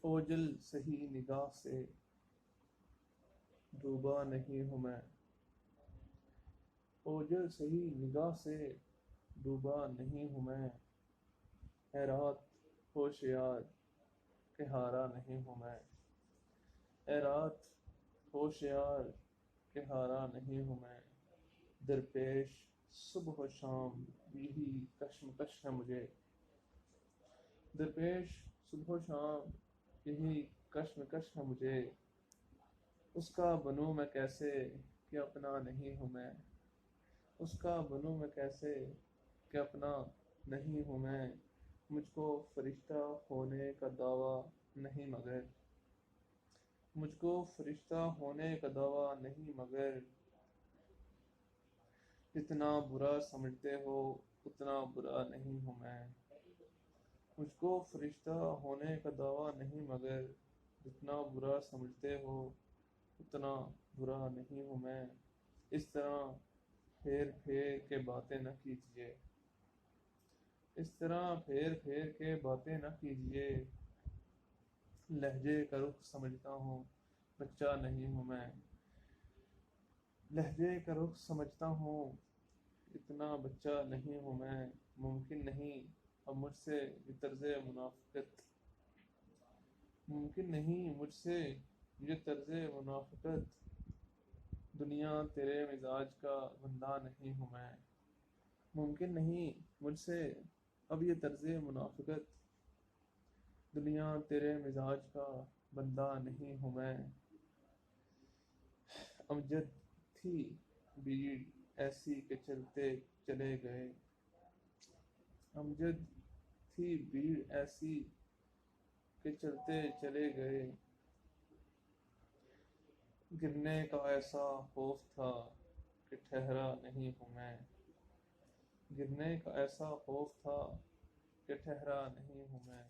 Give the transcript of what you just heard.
اوجل سہی نگاہ سے ڈوبا نہیں ہوں میں، اوجل سہی نگاہ سے ڈوبا نہیں ہوں میں، اے رات ہوش یار کہ ہارا نہیں ہوں میں، اے رات ہوش یار کہ ہارا نہیں ہوں میں، درپیش صبح و شام یہی کشمکش ہے مجھے، درپیش صبح و شام یہی کشمکش ہے مجھے، اس کا بنوں میں کیسے کہ اپنا نہیں ہوں میں، اس کا بنوں میں کیسے کہ اپنا نہیں ہوں میں، مجھ کو فرشتہ ہونے کا دعویٰ نہیں مگر، مجھ کو فرشتہ ہونے کا دعویٰ نہیں مگر، جتنا برا سمجھتے ہو اتنا برا نہیں ہوں میں، مجھ کو فرشتہ ہونے کا دعویٰ نہیں مگر، جتنا برا سمجھتے ہو اتنا برا نہیں ہوں میں، اس طرح پھیر پھیر کے باتیں نہ کیجیے، اس طرح پھیر پھیر کے باتیں نہ کیجیے، لہجے کا رخ سمجھتا ہوں بچہ نہیں ہوں میں، لہجے کا رخ سمجھتا ہوں اتنا بچہ نہیں ہوں میں، ممکن نہیں اب مجھ سے یہ طرز منافقت، ممکن نہیں مجھ سے یہ طرز منافقت، دنیا تیرے مزاج کا بندہ نہیں ہوں میں، ممکن نہیں مجھ سے اب یہ طرز منافقت، دنیا تیرے مزاج کا بندہ نہیں ہوں میں، امجد تھی بھیڑ ایسی کہ چلتے چلے گئے، امجد تھی بھیڑ ایسی کہ چلتے چلے گئے، گرنے کا ایسا خوف تھا کہ ٹھہرا نہیں ہوں میں، گرنے کا ایسا خوف تھا کہ ٹھہرا نہیں ہوں میں۔